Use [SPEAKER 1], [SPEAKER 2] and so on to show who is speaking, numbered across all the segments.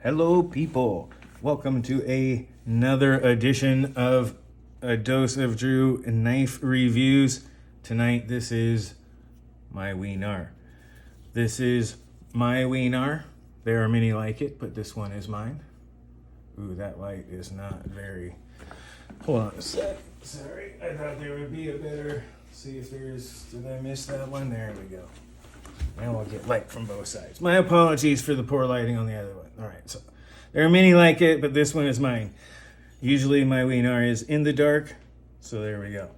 [SPEAKER 1] Hello, people. Welcome to another edition of A Dose of Drew Knife Reviews. Tonight, this is my We Gnar. This is my We Gnar. There are many like it, but this one is mine. Ooh, that light is not very... Hold on a sec. Sorry, I thought there would be a better... See if there's... Did I miss that one? There we go. Now we'll get light from both sides. My apologies for the poor lighting on the other one. All right, so there are many like it, but this one is mine. Usually my We Gnar is in the dark, so there we go.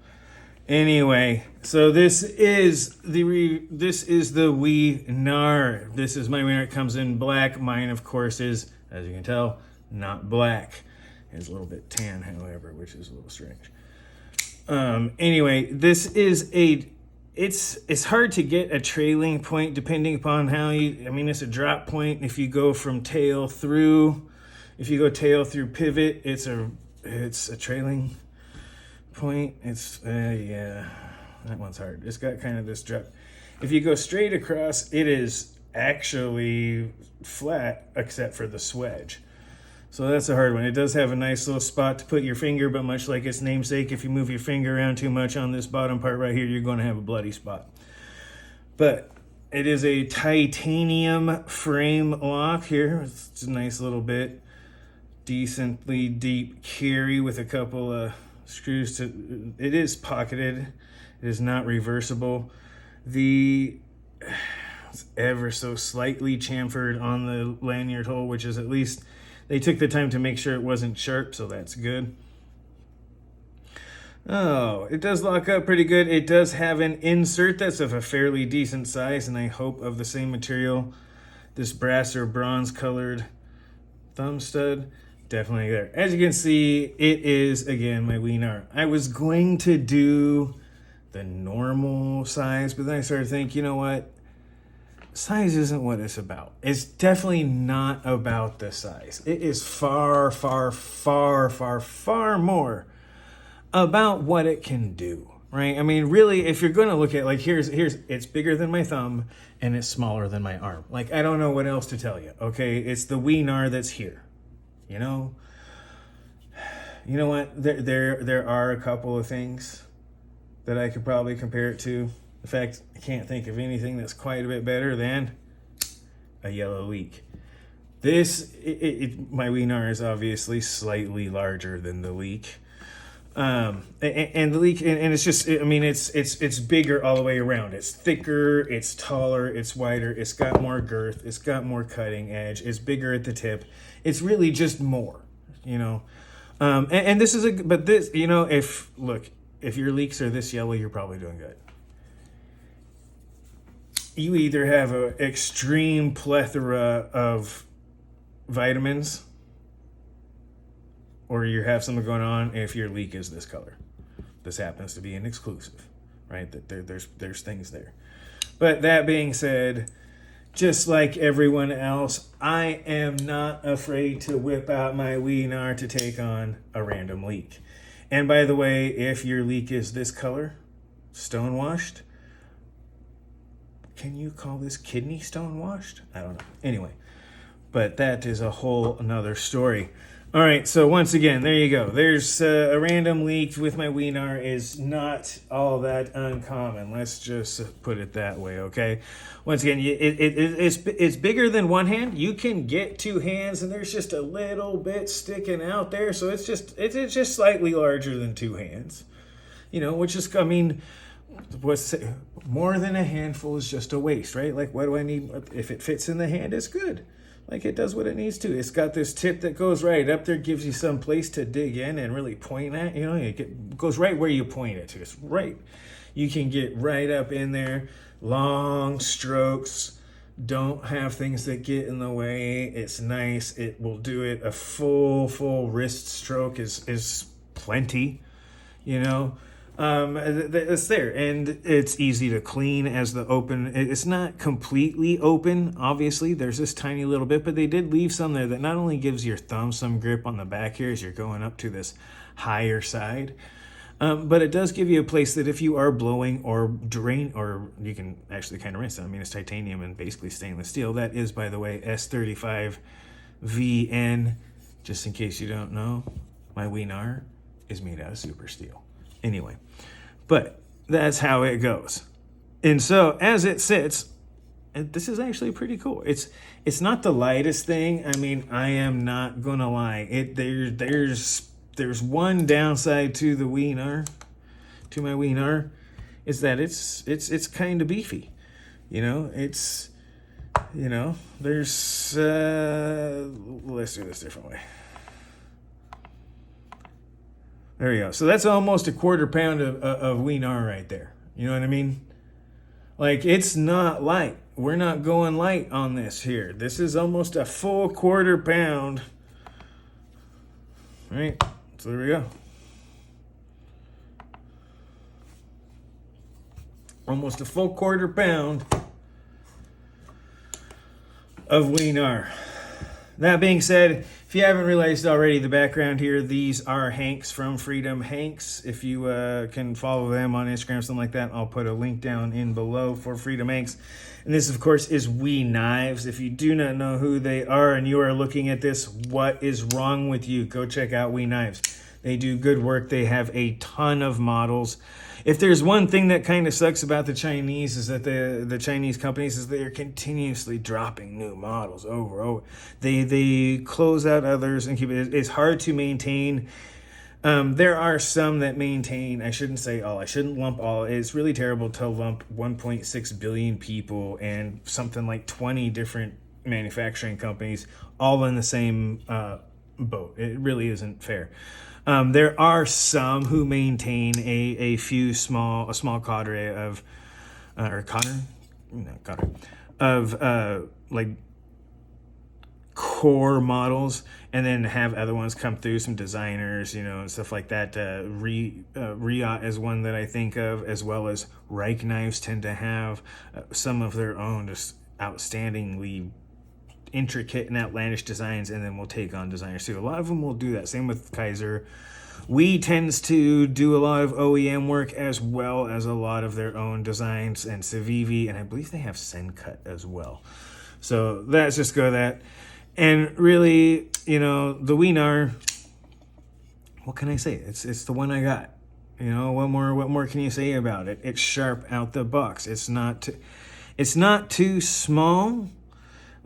[SPEAKER 1] Anyway, so this is the We Gnar. This is my We Gnar. It comes in black. Mine, of course, is, as you can tell, not black. It's a little bit tan, however, which is a little strange. Anyway, this is a... It's hard to get a trailing point depending upon how you... I mean, it's a drop point. If you go from tail through... If you go tail through pivot, it's a trailing point. Yeah, that one's hard. It's got kind of this drop. If you go straight across, it is actually flat except for the swedge. So that's a hard one. It does have a nice little spot to put your finger, but much like its namesake, if you move your finger around too much on this bottom part right here, you're going to have a bloody spot. But it is a titanium frame lock here. It's a nice little bit. Decently deep carry with a couple of screws to... It is pocketed. It is not reversible. It's ever so slightly chamfered on the lanyard hole, which is at least... They took the time to make sure it wasn't sharp, so that's good. Oh, it does lock up pretty good. It does have an insert that's of a fairly decent size, and I hope of the same material. This brass or bronze colored thumb stud, definitely there. As you can see, it is, again, my We Gnar. I was going to do the normal size, but then I started thinking, you know what? Size isn't what it's about. It's definitely not about the size. It is far, far, far, far, far more about what it can do, right? I mean, really, if you're going to look at, like, here's, it's bigger than my thumb and it's smaller than my arm. Like, I don't know what else to tell you, okay? It's the We Gnar that's here, you know? You know what? There are a couple of things that I could probably compare it to. In fact, I can't think of anything that's quite a bit better than a yellow leek. My We Gnar is obviously slightly larger than the leek. And the leek, and it's just, I mean, it's bigger all the way around. It's thicker, it's taller, it's wider, it's got more girth, it's got more cutting edge, it's bigger at the tip. It's really just more, you know. And this is but this, you know, if your leeks are this yellow, you're probably doing good. You either have an extreme plethora of vitamins or you have something going on if your leek is this color. This happens to be an exclusive, right? That there's things there. But that being said, just like everyone else, I am not afraid to whip out my We Gnar to take on a random leek. And by the way, if your leek is this color, stonewashed, can you call this kidney stone washed? I don't know. Anyway, but that is a whole another story. All right, so once again, there you go. There's a random leek with my We Gnar is not all that uncommon. Let's just put it that way, okay? Once again, it's bigger than one hand. You can get two hands, and there's just a little bit sticking out there. So it's just slightly larger than two hands, you know, which is, I mean... What's more than a handful is just a waste, right? Like, what do I need? If it fits in the hand, it's good. Like, it does what it needs to. It's got this tip that goes right up there, gives you some place to dig in and really point at. You know, it goes right where you point it to. It's right. You can get right up in there. Long strokes. Don't have things that get in the way. It's nice. It will do it. A full wrist stroke is plenty, you know. It's there, and it's easy to clean as the open. It's not completely open, obviously. There's this tiny little bit, but they did leave some there that not only gives your thumb some grip on the back here as you're going up to this higher side, but it does give you a place that if you are blowing or drain, or you can actually kind of rinse it. I mean, it's titanium and basically stainless steel. That is, by the way, S35 VN. Just in case you don't know, my We Gnar is made out of super steel. Anyway, but that's how it goes. And so as it sits, and this is actually pretty cool. It's not the lightest thing. I mean, I am not gonna lie. There's one downside to the We Gnar, to my We Gnar, is that it's kind of beefy. There's let's do this different way. There we go. So that's almost a quarter pound of We Gnar right there. You know what I mean? Like, it's not light. We're not going light on this here. This is almost a full quarter pound. Right? So there we go. Almost a full quarter pound of We Gnar. That being said, if you haven't realized already, the background here, these are Hanks from Freedom Hanks. If you can follow them on Instagram, something like that, I'll put a link down in below for Freedom Hanks. And this, of course, is We Knives. If you do not know who they are and you are looking at this, what is wrong with you? Go check out We Knives. They do good work. They have a ton of models. If there's one thing that kind of sucks about the Chinese, is that the Chinese companies is they are continuously dropping new models over. They close out others and keep it. It's hard to maintain. There are some that maintain. I shouldn't say all. I shouldn't lump all. It's really terrible to lump 1.6 billion people and something like 20 different manufacturing companies all in the same boat. It really isn't fair. There are some who maintain a small cadre of like core models, and then have other ones come through, some designers, and stuff like that. Riot is one that I think of, as well as Reich Knives tend to have some of their own just outstandingly intricate and outlandish designs, and then we'll take on designers too. A lot of them will do that. Same with Kaiser. We tends to do a lot of OEM work as well as a lot of their own designs, and Civivi, and I believe they have Sencut as well. So let's just go that. And really, the We Gnar, what can I say? It's the one I got. What more can you say about it? It's sharp out the box. It's not too small.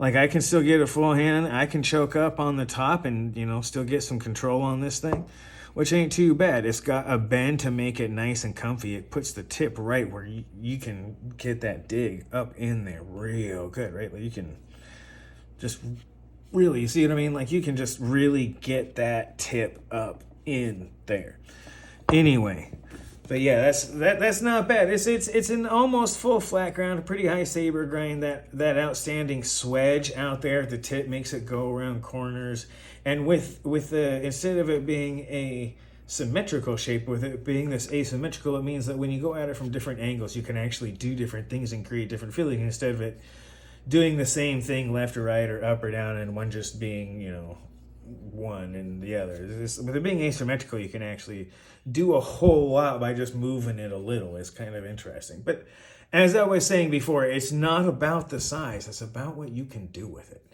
[SPEAKER 1] Like, I can still get a full hand. I can choke up on the top and, still get some control on this thing, which ain't too bad. It's got a bend to make it nice and comfy. It puts the tip right where you can get that dig up in there real good, right? Like, you can just really, you see what I mean? Like, you can just really get that tip up in there. Anyway. But yeah, that's not bad. It's an almost full flat ground, a pretty high saber grind. That outstanding swedge out there at the tip makes it go around corners. And with the, instead of it being a symmetrical shape, with it being this asymmetrical, it means that when you go at it from different angles, you can actually do different things and create different feelings, instead of it doing the same thing left or right or up or down, and one just being one and the other. With it being asymmetrical, you can actually do a whole lot by just moving it a little. It's kind of interesting. But as I was saying before, it's not about the size. It's about what you can do with it,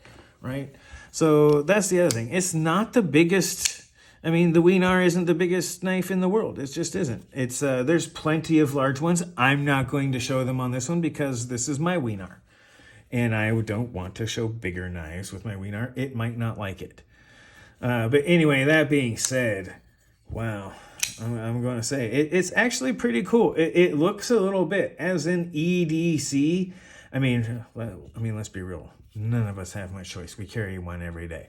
[SPEAKER 1] right? So that's the other thing. It's not the biggest. I mean, the We Gnar isn't the biggest knife in the world. It just isn't. It's there's plenty of large ones. I'm not going to show them on this one because this is my We Gnar, and I don't want to show bigger knives with my We Gnar. It might not like it. But anyway, that being said, wow, I'm going to say it's actually pretty cool. It looks a little bit as an EDC. I mean, let's be real. None of us have much choice. We carry one every day.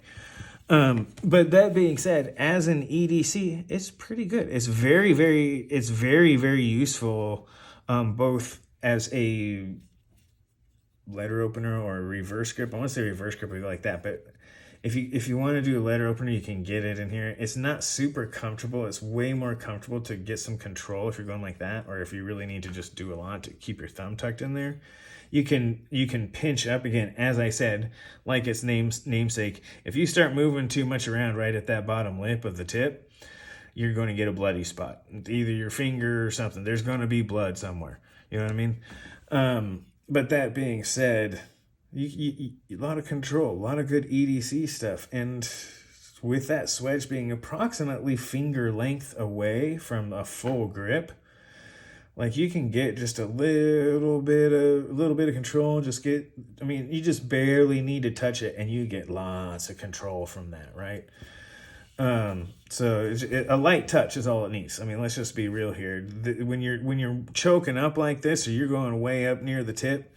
[SPEAKER 1] But that being said, as an EDC, it's pretty good. It's very, very useful, both as a letter opener or a reverse grip. I want to say reverse grip would be like that, but if you want to do a letter opener, you can get it in here. It's not super comfortable. It's way more comfortable to get some control if you're going like that, or if you really need to just do a lot to keep your thumb tucked in there. You can pinch up again, as I said, like its namesake. If you start moving too much around right at that bottom lip of the tip, you're going to get a bloody spot. Either your finger or something. There's going to be blood somewhere. You know what I mean? But that being said, A lot of control, a lot of good EDC stuff. And with that swedge being approximately finger length away from a full grip, like you can get just a little bit of control. You just barely need to touch it and you get lots of control from that, right? So a light touch is all it needs. I mean, let's just be real here. When you're choking up like this, or you're going way up near the tip,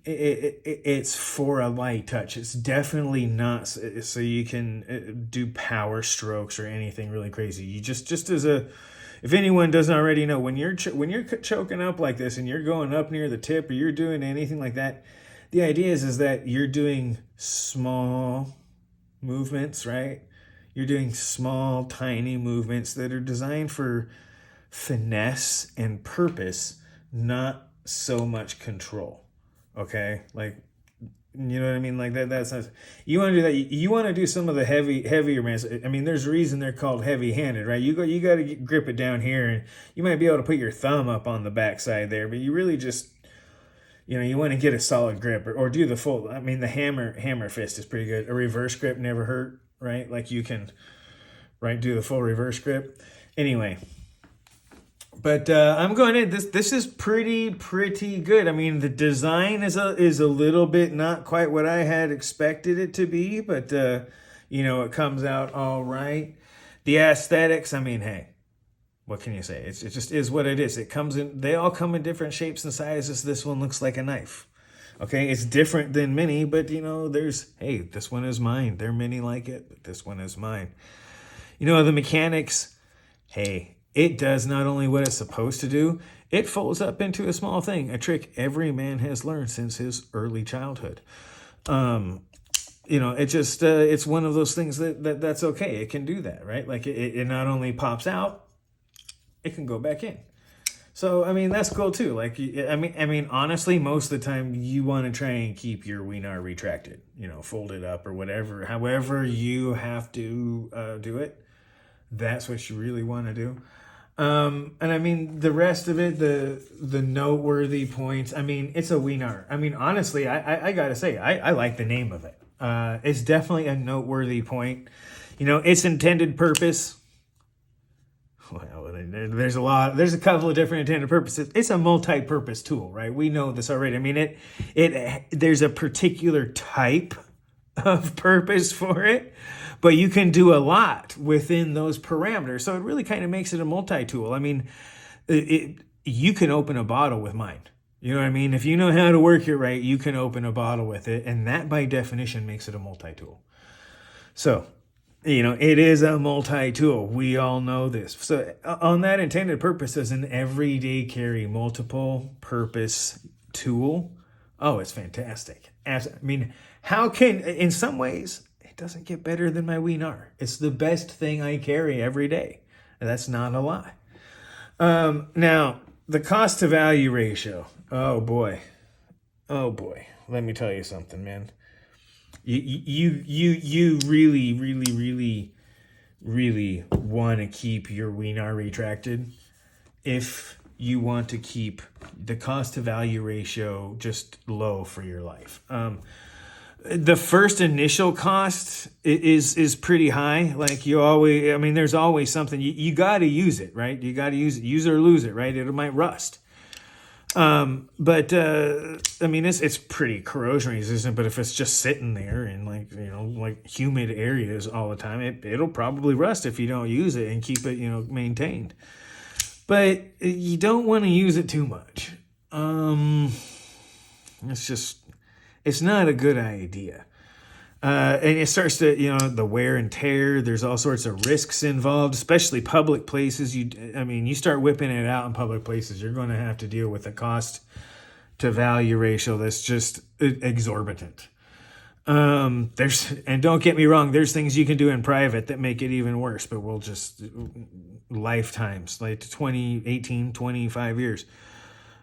[SPEAKER 1] it's for a light touch. It's definitely not so you can do power strokes or anything really crazy. You just as a, if anyone doesn't already know, when you're choking up like this and you're going up near the tip or you're doing anything like that, the idea is that you're doing small movements, right? You're doing small, tiny movements that are designed for finesse and purpose, not so much control. Okay, like, you know what I mean? Like that's not, you want to do that. You want to do some of the heavier bands. I mean, there's a reason they're called heavy-handed, right? You got to grip it down here, and you might be able to put your thumb up on the backside there, but you really just, you want to get a solid grip or do the full. I mean, the hammer fist is pretty good. A reverse grip never hurt, right? Like you can, right, do the full reverse grip. Anyway. But I'm going in. This is pretty good. I mean, the design is a little bit not quite what I had expected it to be, but it comes out all right. The aesthetics, I mean, hey, what can you say? It just is what it is. It comes in. They all come in different shapes and sizes. This one looks like a knife. Okay, it's different than many, but this one is mine. There are many like it, but this one is mine. The mechanics, hey. It does not only what it's supposed to do, it folds up into a small thing, a trick every man has learned since his early childhood. It's one of those things that's okay. It can do that, right? Like it not only pops out, it can go back in. So, I mean, that's cool too. Like, honestly, most of the time you want to try and keep your We Gnar retracted, folded up or whatever, however you have to do it. That's what you really want to do. And I mean, the rest of it, the noteworthy points, I mean, it's a We Gnar. I mean, honestly, I gotta say, I like the name of it. It's definitely a noteworthy point. Its intended purpose, well, there's a couple of different intended purposes. It's a multi-purpose tool, right? We know this already. I mean, there's a particular type of purpose for it, but you can do a lot within those parameters. So it really kind of makes it a multi-tool. I mean, you can open a bottle with mine. You know what I mean? If you know how to work it right, you can open a bottle with it. And that by definition makes it a multi-tool. So, it is a multi-tool. We all know this. So on that intended purpose as an everyday carry, multiple purpose tool, oh, it's fantastic. How can, in some ways, it doesn't get better than my We Gnar. It's the best thing I carry every day. And that's not a lie. Now, the cost to value ratio. Oh boy. Let me tell you something, man. You really want to keep your We Gnar retracted if you want to keep the cost to value ratio just low for your life. The first initial cost is pretty high. Like there's always something. You got to use it, right? You got to use it or lose it, right? It might rust. It's pretty corrosion resistant, but if it's just sitting there in like humid areas all the time, it'll probably rust if you don't use it and keep it, maintained. But you don't want to use it too much. It's not a good idea. And it starts to, the wear and tear. There's all sorts of risks involved, especially public places. You start whipping it out in public places, you're going to have to deal with a cost to value ratio that's just exorbitant. And don't get me wrong, there's things you can do in private that make it even worse, but we'll just lifetimes, like 20, 18, 25 years.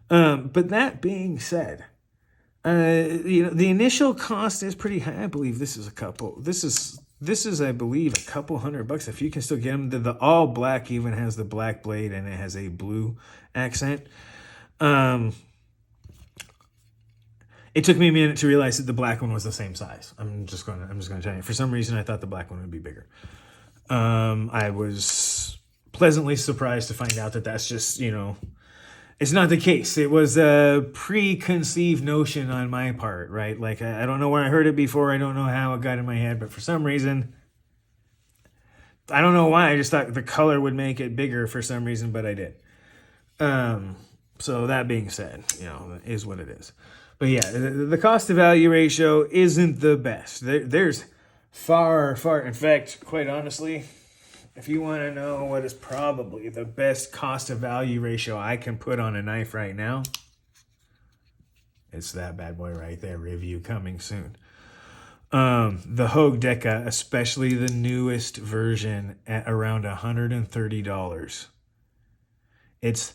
[SPEAKER 1] But that being said, the initial cost is pretty high. I believe this is I believe a couple $100 if you can still get them. The all black even has the black blade and it has a blue accent. It took me a minute to realize that the black one was the same size. I'm just gonna tell you. For some reason, I thought the black one would be bigger. I was pleasantly surprised to find out that that's just, it's not the case. It was a preconceived notion on my part, right? Like, I don't know where I heard it before. I don't know how it got in my head, but for some reason, I don't know why. I just thought the color would make it bigger for some reason, but I did. So that being said, it is what it is. But yeah, the cost to value ratio isn't the best. There's far, in fact, quite honestly, if you want to know what is probably the best cost to value ratio I can put on a knife right now, it's that bad boy right there. Review coming soon. The Hogue Deca, especially the newest version, at around $130. It's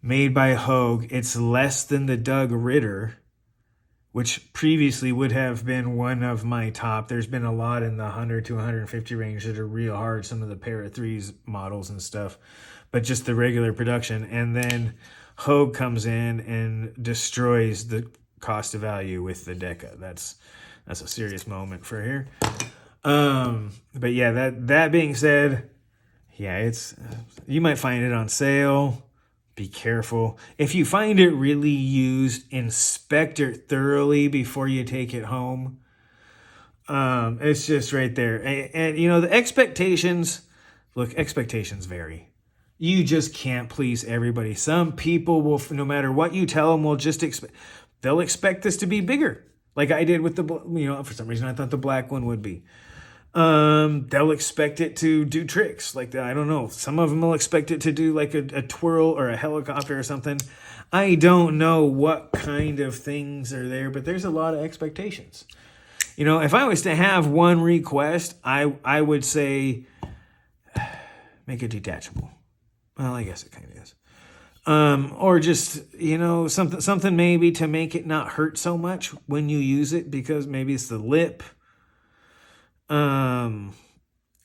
[SPEAKER 1] made by Hogue. It's less than the Doug Ritter, which previously would have been one of my top. There's been a lot in the 100 to 150 range that are real hard, some of the Para 3s models and stuff, but just the regular production. And then Hogue comes in and destroys the cost of value with the Deca. That's a serious moment for here. But yeah, that being said, yeah, you might find it on sale. Be careful. If you find it really used, inspect it thoroughly before you take it home. It's just right there. And the expectations vary. You just can't please everybody. Some people will, no matter what you tell them, will just they'll expect this to be bigger. Like I did with for some reason I thought the black one would be. They'll expect it to do tricks like that. I don't know. Some of them will expect it to do like a twirl or a helicopter or something. I don't know what kind of things are there, but there's a lot of expectations. If I was to have one request, I would say make it detachable. Well, I guess it kind of is. Or just, something maybe to make it not hurt so much when you use it, because maybe it's the lip. I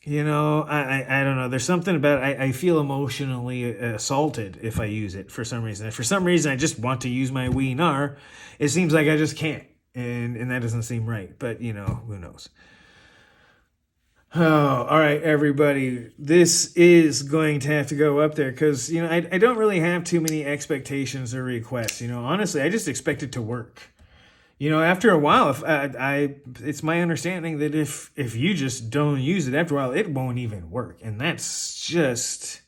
[SPEAKER 1] don't know. There's something about I feel emotionally assaulted if I use it for some reason. If for some reason I just want to use my We Gnar, it seems like I just can't. And that doesn't seem right. But, who knows? Oh, all right, everybody. This is going to have to go up there because, I don't really have too many expectations or requests. Honestly, I just expect it to work. After a while, it's my understanding that if you just don't use it, after a while, it won't even work. And that's just,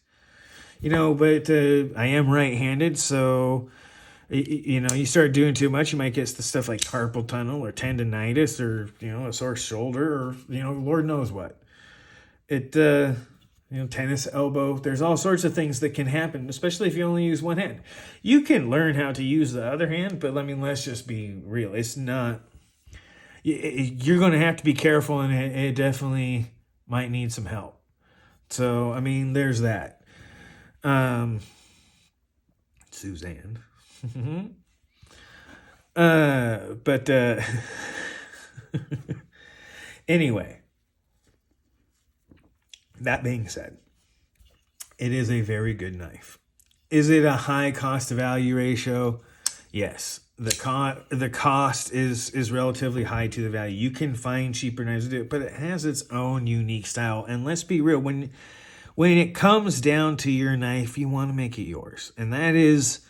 [SPEAKER 1] but I am right-handed, so, you start doing too much, you might get the stuff like carpal tunnel or tendonitis or, a sore shoulder or, Lord knows what. Tennis elbow. There's all sorts of things that can happen, especially if you only use one hand. You can learn how to use the other hand, but let's just be real. It's not. You're going to have to be careful, and it definitely might need some help. So, there's that. Suzanne. Anyway. That being said, it is a very good knife. Is it a high cost to value ratio? Yes. The cost is relatively high to the value. You can find cheaper knives to do it, but it has its own unique style. And let's be real, when it comes down to your knife, you want to make it yours. And that is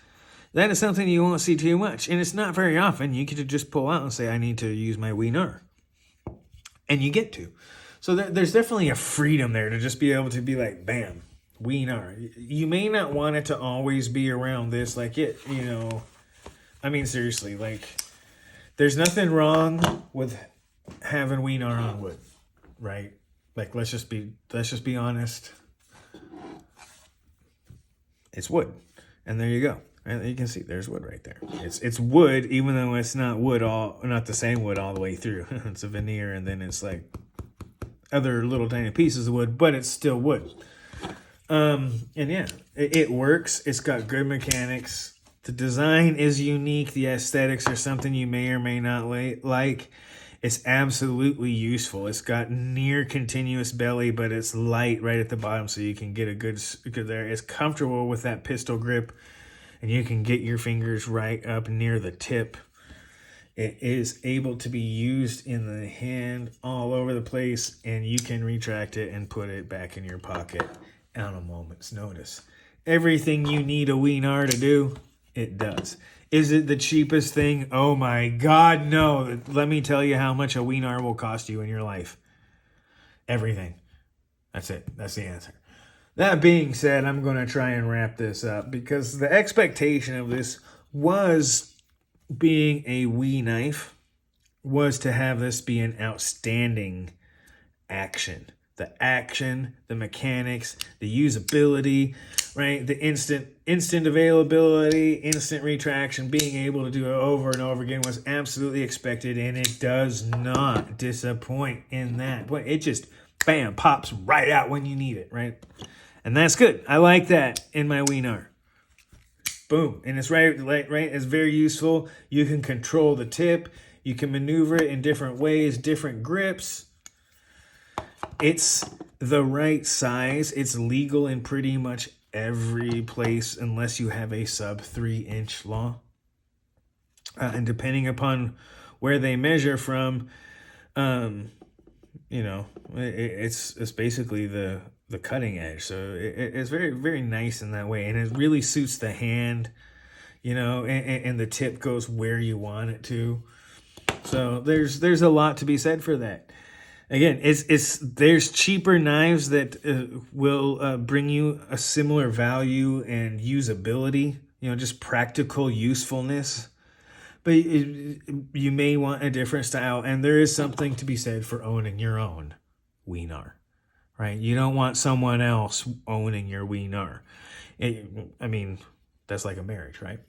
[SPEAKER 1] something you won't see too much. And it's not very often. You get to just pull out and say, I need to use my We Gnar. And you get to. So there's definitely a freedom there to just be able to be like, bam, We Gnar. You may not want it to always be around this, seriously, there's nothing wrong with having We Gnar on wood, right? Let's just be honest. It's wood, and there you go. And you can see there's wood right there. It's wood, even though it's not not the same wood all the way through. It's a veneer, and then it's like other little tiny pieces of wood, but it's still wood. And yeah, it works. It's got good mechanics. The design is unique. The aesthetics are something you may or may not like. It's absolutely useful. It's got near continuous belly, but it's light right at the bottom, so you can get a good there. It's comfortable with that pistol grip, and you can get your fingers right up near the tip. It is able to be used in the hand all over the place, and you can retract it and put it back in your pocket on a moment's notice. Everything you need a We Gnar to do, it does. Is it the cheapest thing? Oh my God, no. Let me tell you how much a We Gnar will cost you in your life. Everything. That's it. That's the answer. That being said, I'm going to try and wrap this up because the expectation of this was, being a wee knife, was to have this be an outstanding action. The action, the mechanics, the usability, right? The instant availability, instant retraction, being able to do it over and over again was absolutely expected, and it does not disappoint in that. But it just, bam, pops right out when you need it, right? And that's good. I like that in my We Gnar. Boom. And it's right. It's very useful. You can control the tip. You can maneuver it in different ways, different grips. It's the right size. It's legal in pretty much every place unless you have a sub 3-inch law. And depending upon where they measure from, it's basically the cutting edge. So it's very, very nice in that way. And it really suits the hand, and the tip goes where you want it to. So there's a lot to be said for that. Again, there's cheaper knives that will bring you a similar value and usability, just practical usefulness. But you may want a different style, and there is something to be said for owning your own We Gnar, right? You don't want someone else owning your We Gnar. That's like a marriage, right?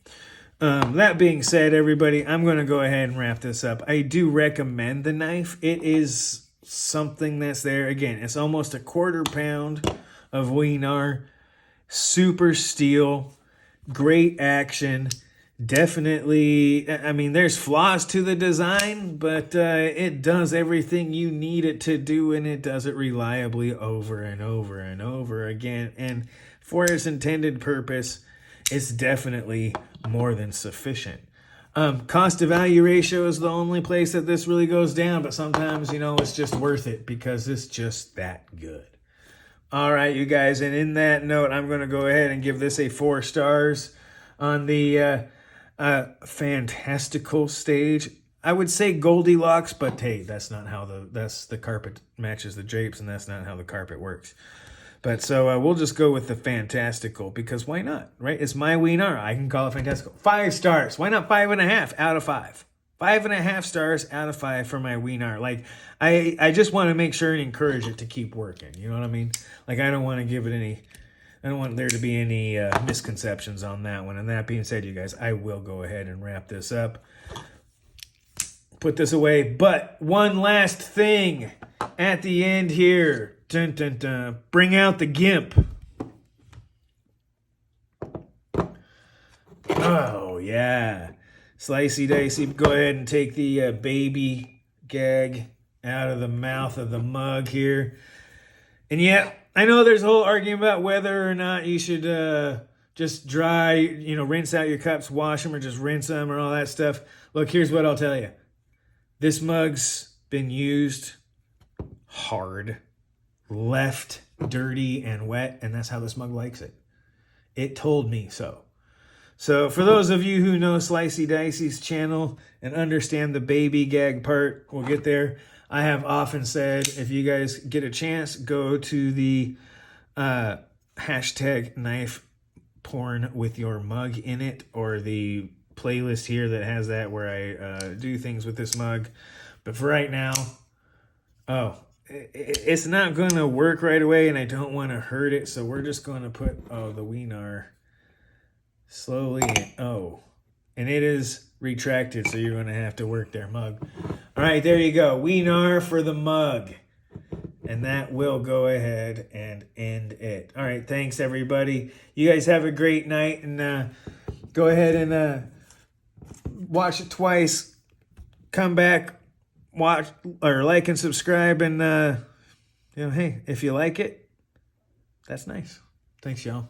[SPEAKER 1] That being said, everybody, I'm going to go ahead and wrap this up. I do recommend the knife. It is something that's there. Again, it's almost a 1/4 pound of We Gnar. Super steel. Great action. Definitely, there's flaws to the design, but it does everything you need it to do, and it does it reliably over and over and over again. And for its intended purpose, it's definitely more than sufficient. Cost to value ratio is the only place that this really goes down, but sometimes, it's just worth it because it's just that good. All right, you guys, and in that note, I'm going to go ahead and give this a 4 stars on the fantastical stage. I would say Goldilocks, but hey, that's the carpet matches the drapes, and that's not how the carpet works. But so we'll just go with the fantastical because why not, right? It's my We Gnar. I can call it fantastical. 5 stars. Why not 5.5 out of 5? 5.5 stars out of 5 for my We Gnar. Like, I just want to make sure and encourage it to keep working. You know what I mean? Like, I don't want there to be any misconceptions on that one. And that being said, you guys, I will go ahead and wrap this up. Put this away. But one last thing at the end here. Dun, dun, dun. Bring out the GIMP. Oh, yeah. Slicey dicey. Go ahead and take the baby gag out of the mouth of the mug here. And yeah, I know there's a whole argument about whether or not you should just dry, rinse out your cups, wash them, or just rinse them or all that stuff. Look, here's what I'll tell you. This mug's been used hard, left dirty and wet, and that's how this mug likes it. It told me so. So for those of you who know Slicey Dicey's channel and understand the baby gag part, we'll get there. I have often said, if you guys get a chance, go to the hashtag knife porn with your mug in it, or the playlist here that has that where I do things with this mug. But for right now, it's not going to work right away, and I don't want to hurt it, so we're just going to put, the We Gnar slowly, and it is retracted, so you're going to have to work their mug. All right, there you go. We Gnar for the mug. And that will go ahead and end it. All right, thanks, everybody. You guys have a great night, and go ahead and watch it twice. Come back, watch, or like and subscribe, and hey, if you like it, that's nice. Thanks, y'all.